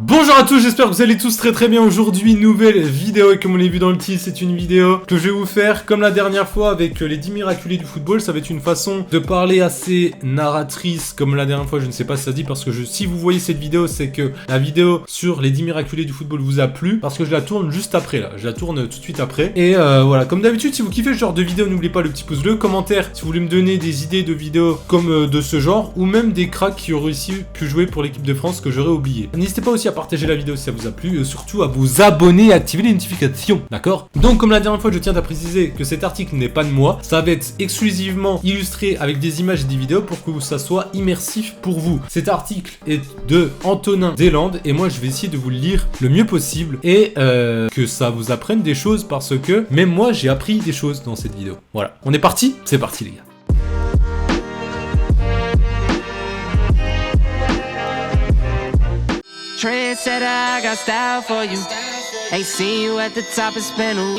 Bonjour à tous, j'espère que vous allez tous très bien. Aujourd'hui, nouvelle vidéo et comme on l'a vu dans le titre, c'est une vidéo que je vais vous faire comme la dernière fois avec les 10 miraculés du football. Ça va être une façon de parler assez narratrice comme la dernière fois, je ne sais pas si ça se dit parce que si vous voyez cette vidéo, c'est que la vidéo sur les 10 miraculés du football vous a plu parce que je la tourne juste après là, je la tourne tout de suite après. Et voilà, comme d'habitude, si vous kiffez ce genre de vidéo, n'oubliez pas le petit pouce bleu, commentaire si vous voulez me donner des idées de vidéos comme de ce genre ou même des cracks qui auraient aussi pu jouer pour l'équipe de France que j'aurais oublié. N'hésitez pas aussi à partager la vidéo si ça vous a plu et surtout à vous abonner et activer les notifications, d'accord? Donc comme la dernière fois, je tiens à préciser que cet article n'est pas de moi, ça va être exclusivement illustré avec des images et des vidéos pour que ça soit immersif pour vous. Cet article est de Antonin Deslandes et moi je vais essayer de vous le lire le mieux possible et que ça vous apprenne des choses parce que même moi j'ai appris des choses dans cette vidéo. Voilà, on est parti? C'est parti les gars.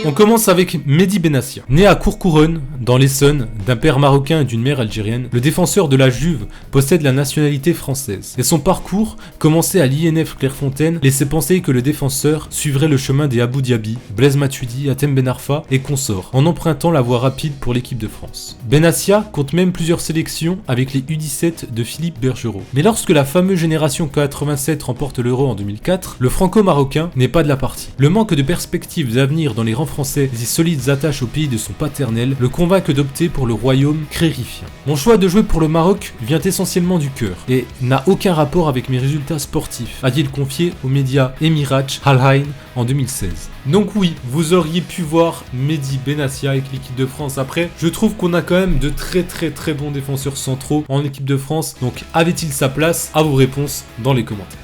On commence avec Mehdi Benassia. Né à Courcouronnes, dans l'Essonne, d'un père marocain et d'une mère algérienne, le défenseur de la Juve possède la nationalité française. Et son parcours, commencé à l'INF Clairefontaine, laissait penser que le défenseur suivrait le chemin des Abou Diaby, Blaise Matuidi, Hatem Ben Arfa et consorts, en empruntant la voie rapide pour l'équipe de France. Benassia compte même plusieurs sélections avec les U17 de Philippe Bergerot. Mais lorsque la fameuse génération 87 remporte l'Euro en 2004, le franco-marocain n'est pas de la partie. Le manque de perspectives d'avenir dans les rangs français et ses solides attaches au pays de son paternel le convainquent d'opter pour le royaume crérifien. Mon choix de jouer pour le Maroc vient essentiellement du cœur et n'a aucun rapport avec mes résultats sportifs, a-t-il confié aux médias Emirach Al-Ain en 2016. Donc oui, vous auriez pu voir Mehdi Benassia avec l'équipe de France. Après, je trouve qu'on a quand même de très bons défenseurs centraux en équipe de France. Donc avait-il sa place? À vos réponses dans les commentaires.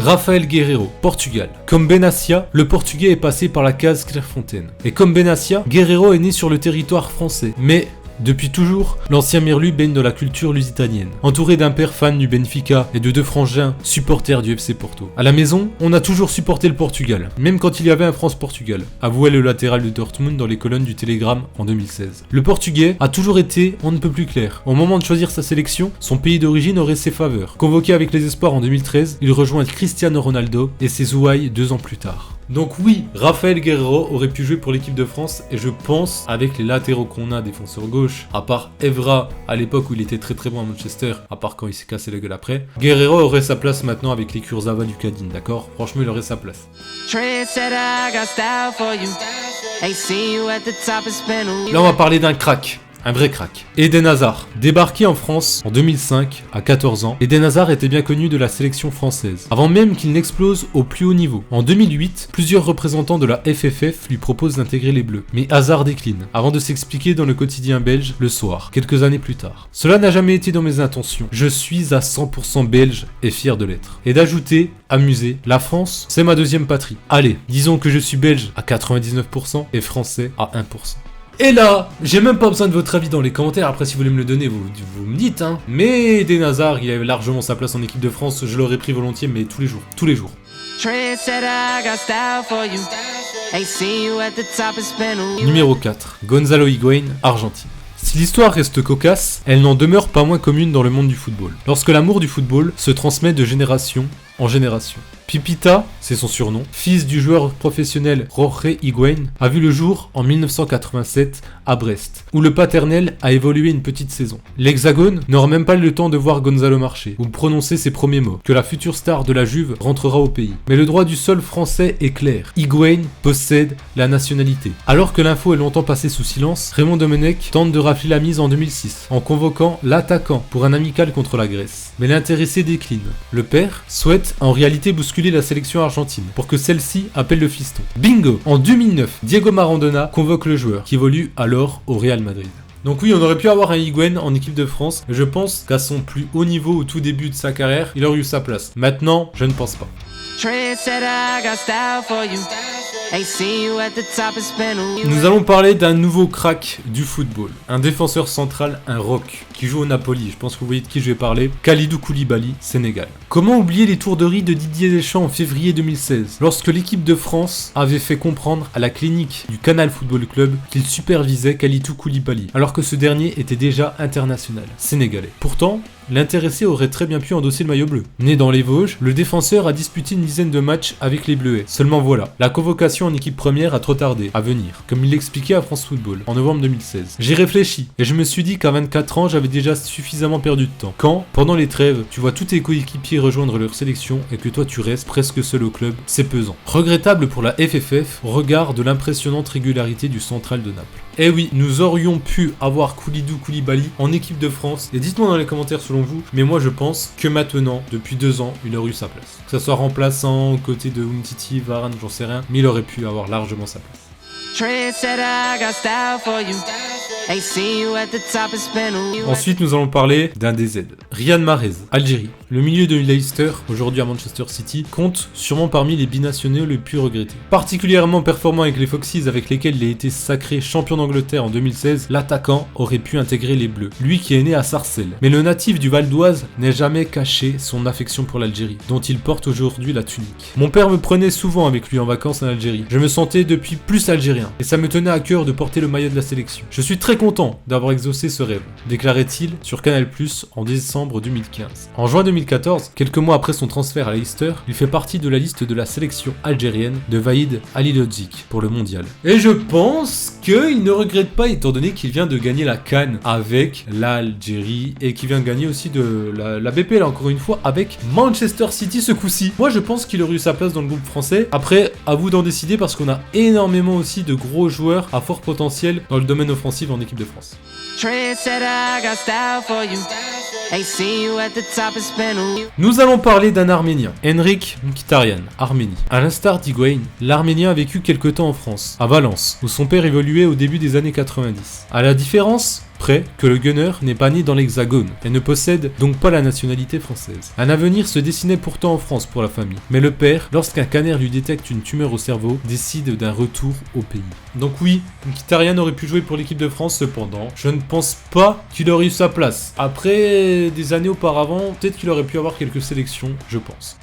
Rafael Guerreiro, Portugal. Comme Benassia, le portugais est passé par la case Clairefontaine. Et comme Benassia, Guerreiro est né sur le territoire français. Mais depuis toujours, l'ancien Merlu baigne dans la culture lusitanienne, entouré d'un père fan du Benfica et de deux frangins supporters du FC Porto. À la maison, on a toujours supporté le Portugal, même quand il y avait un France-Portugal, avouait le latéral de Dortmund dans les colonnes du Télégramme en 2016. Le Portugais a toujours été on ne peut plus clair. Au moment de choisir sa sélection, son pays d'origine aurait ses faveurs. Convoqué avec les espoirs en 2013, il rejoint Cristiano Ronaldo et ses ouailles 2 ans plus tard. Donc oui, Rafael Guerreiro aurait pu jouer pour l'équipe de France et je pense, avec les latéraux qu'on a, défenseur gauche, à part Evra à l'époque où il était très bon à Manchester, à part quand il s'est cassé la gueule après, Guerreiro aurait sa place maintenant avec les Kurzawa du Cadine, d'accord? Franchement, il aurait sa place. Là, on va parler d'un crack. Un vrai crack. Eden Hazard. Débarqué en France en 2005, à 14 ans, Eden Hazard était bien connu de la sélection française, avant même qu'il n'explose au plus haut niveau. En 2008, plusieurs représentants de la FFF lui proposent d'intégrer les Bleus, mais Hazard décline, avant de s'expliquer dans le quotidien belge Le Soir, quelques années plus tard. Cela n'a jamais été dans mes intentions. Je suis à 100% belge et fier de l'être. Et d'ajouter, amusé, la France, c'est ma deuxième patrie. Allez, disons que je suis belge à 99% et français à 1%. Et là, j'ai même pas besoin de votre avis dans les commentaires, après si vous voulez me le donner, vous me dites, hein. Mais Eden Hazard, il avait largement sa place en équipe de France, je l'aurais pris volontiers, mais tous les jours. Numéro 4, Gonzalo Higuaín, Argentine. Si l'histoire reste cocasse, elle n'en demeure pas moins commune dans le monde du football. Lorsque l'amour du football se transmet de génération en génération. Pipita, c'est son surnom, fils du joueur professionnel Jorge Higuaín, a vu le jour en 1987 à Brest, où le paternel a évolué une petite saison. L'Hexagone n'aura même pas eu le temps de voir Gonzalo marcher, ou prononcer ses premiers mots, que la future star de la Juve rentrera au pays. Mais le droit du sol français est clair, Higuaín possède la nationalité. Alors que l'info est longtemps passée sous silence, Raymond Domenech tente de rafler la mise en 2006, en convoquant l'attaquant pour un amical contre la Grèce. Mais l'intéressé décline. Le père souhaite en réalité bousculer la sélection argentine pour que celle-ci appelle le fiston. Bingo! En 2009, Diego Maradona convoque le joueur qui évolue alors au Real Madrid. Donc oui, on aurait pu avoir un Higuaín en équipe de France, mais je pense qu'à son plus haut niveau au tout début de sa carrière, il aurait eu sa place. Maintenant, je ne pense pas. Nous allons parler d'un nouveau crack du football, un défenseur central, un rock, qui joue au Napoli, je pense que vous voyez de qui je vais parler, Kalidou Koulibaly, Sénégal. Comment oublier les tourderies de Didier Deschamps en février 2016, lorsque l'équipe de France avait fait comprendre à la clinique du Canal Football Club qu'il supervisait Kalidou Koulibaly, alors que ce dernier était déjà international, sénégalais. Pourtant, l'intéressé aurait très bien pu endosser le maillot bleu. Né dans les Vosges, le défenseur a disputé une dizaine de matchs avec les Bleuets. Seulement voilà, la convocation en équipe première a trop tardé à venir, comme il l'expliquait à France Football en novembre 2016. J'ai réfléchi et je me suis dit qu'à 24 ans, j'avais déjà suffisamment perdu de temps. Quand, pendant les trêves, tu vois tous tes coéquipiers rejoindre leur sélection et que toi tu restes presque seul au club, c'est pesant. Regrettable pour la FFF au regard de l'impressionnante régularité du central de Naples. Eh oui, nous aurions pu avoir Kalidou Koulibaly en équipe de France. Et dites-moi dans les commentaires selon vous, mais moi je pense que maintenant, depuis 2 ans, il aurait eu sa place. Que ça soit remplaçant, aux côtés de Umtiti, Varane, j'en sais rien, mais il aurait pu avoir largement sa place. Ensuite, nous allons parler d'un DZ. Riyad Mahrez, Algérie. Le milieu de Leicester, aujourd'hui à Manchester City, compte sûrement parmi les binationaux les plus regrettés. Particulièrement performant avec les Foxes avec lesquels il a été sacré champion d'Angleterre en 2016, l'attaquant aurait pu intégrer les Bleus, lui qui est né à Sarcelles. Mais le natif du Val d'Oise n'a jamais caché son affection pour l'Algérie, dont il porte aujourd'hui la tunique. Mon père me prenait souvent avec lui en vacances en Algérie. Je me sentais depuis plus algérien, et ça me tenait à cœur de porter le maillot de la sélection. Je suis très content d'avoir exaucé ce rêve, déclarait-il sur Canal+ en décembre 2015. En juin 2014, quelques mois après son transfert à Leicester, il fait partie de la liste de la sélection algérienne de Vahid Halilhodžić pour le mondial. Et je pense qu'il ne regrette pas étant donné qu'il vient de gagner la CAN avec l'Algérie et qu'il vient de gagner aussi de la BPL encore une fois avec Manchester City ce coup-ci. Moi je pense qu'il aurait eu sa place dans le groupe français. Après, à vous d'en décider parce qu'on a énormément aussi de gros joueurs à fort potentiel dans le domaine offensif en équipe de France. Nous allons parler d'un Arménien, Henrik Mkhitaryan, Arménie. À l'instar d'Higuaín, l'Arménien a vécu quelque temps en France, à Valence, où son père évoluait au début des années 90. À la différence près que le Gunner n'est pas né dans l'Hexagone et ne possède donc pas la nationalité française. Un avenir se dessinait pourtant en France pour la famille, mais le père, lorsqu'un scanner lui détecte une tumeur au cerveau, décide d'un retour au pays. Donc oui, Mkhitaryan aurait pu jouer pour l'équipe de France, cependant, je ne pense pas qu'il aurait eu sa place. Après des années auparavant, peut-être qu'il aurait pu avoir quelques sélections, je pense.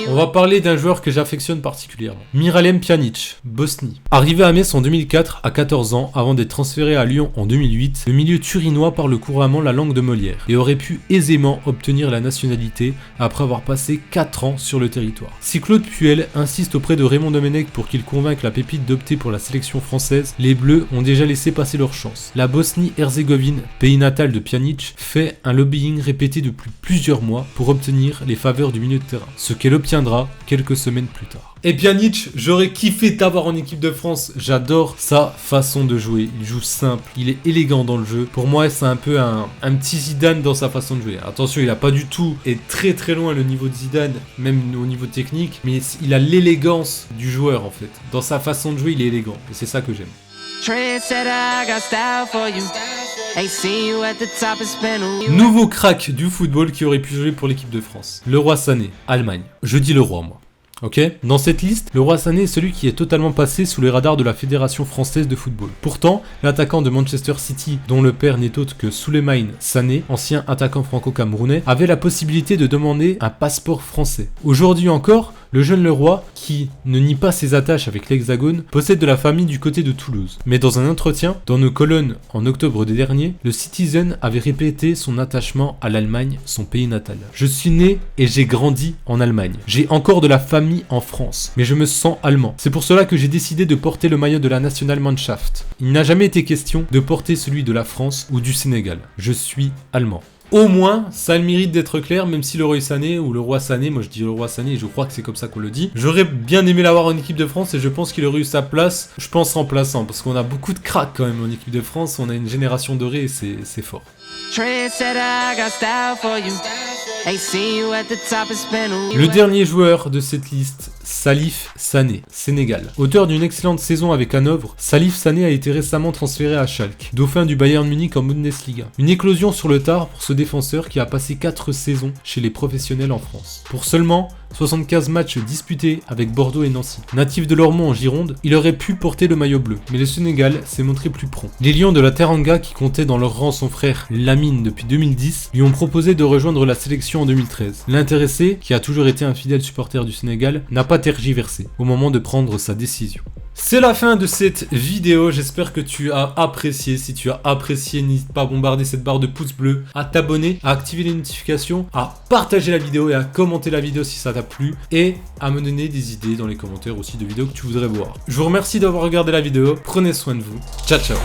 On va parler d'un joueur que j'affectionne particulièrement. Miralem Pjanic, Bosnie. Arrivé à Metz en 2004, à 14 ans, avant d'être transféré à Lyon en 2008, le milieu turinois parle couramment la langue de Molière et aurait pu aisément obtenir la nationalité après avoir passé 4 ans sur le territoire. Si Claude Puel insiste auprès de Raymond Domenech pour qu'il convainque la pépite d'opter pour la sélection française, les Bleus ont déjà laissé passer leur chance. La Bosnie-Herzégovine, pays natal de Pjanic, fait un lobbying répété depuis plusieurs mois pour obtenir les faveurs du milieu de terrain, ce qu'elle obtiendra quelques semaines plus tard. Et Pjanic, j'aurais kiffé t'avoir en équipe de France, j'adore sa façon de jouer, il joue simple, il est élégant dans le jeu, pour moi c'est un peu un petit Zidane dans sa façon de jouer. Attention, il a pas du tout, et très très loin le niveau de Zidane, même au niveau technique, mais il a l'élégance du joueur en fait. Dans sa façon de jouer, il est élégant, et c'est ça que j'aime. Nouveau crack du football qui aurait pu jouer pour l'équipe de France. Leroy Sané, Allemagne. Je dis Leroy moi. Ok. Dans cette liste, Leroy Sané est celui qui est totalement passé sous les radars de la Fédération française de football. Pourtant, l'attaquant de Manchester City, dont le père n'est autre que Souleymane Sané, ancien attaquant franco-camerounais, avait la possibilité de demander un passeport français. Aujourd'hui encore, le jeune Leroy, qui ne nie pas ses attaches avec l'Hexagone, possède de la famille du côté de Toulouse. Mais dans un entretien, dans nos colonnes en octobre dernier, le Citizen avait répété son attachement à l'Allemagne, son pays natal. Je suis né et j'ai grandi en Allemagne. J'ai encore de la famille en France, mais je me sens allemand. C'est pour cela que j'ai décidé de porter le maillot de la Nationalmannschaft. Il n'a jamais été question de porter celui de la France ou du Sénégal. Je suis allemand. Au moins, ça a le mérite d'être clair, même si Leroy Sané ou Leroy Sané, moi je dis Leroy Sané et je crois que c'est comme ça qu'on le dit. J'aurais bien aimé l'avoir en équipe de France et je pense qu'il aurait eu sa place, je pense remplaçant, parce qu'on a beaucoup de cracks quand même en équipe de France, on a une génération dorée et c'est fort. Le dernier joueur de cette liste, Salif Sané, Sénégal. Auteur d'une excellente saison avec Hanovre, Salif Sané a été récemment transféré à Schalke, dauphin du Bayern Munich en Bundesliga. Une éclosion sur le tard pour ce défenseur qui a passé 4 saisons chez les professionnels en France. Pour seulement 75 matchs disputés avec Bordeaux et Nancy. Natif de Lormont en Gironde, il aurait pu porter le maillot bleu, mais le Sénégal s'est montré plus prompt. Les Lions de la Teranga, qui comptaient dans leur rang son frère Lamine depuis 2010, lui ont proposé de rejoindre la sélection en 2013. L'intéressé, qui a toujours été un fidèle supporter du Sénégal, n'a pas tergiversé au moment de prendre sa décision. C'est la fin de cette vidéo, j'espère que tu as apprécié. Si tu as apprécié, n'hésite pas à bombarder cette barre de pouce bleu, à t'abonner, à activer les notifications, à partager la vidéo et à commenter la vidéo si ça t'a plu, et à me donner des idées dans les commentaires aussi de vidéos que tu voudrais voir. Je vous remercie d'avoir regardé la vidéo, prenez soin de vous, ciao ciao.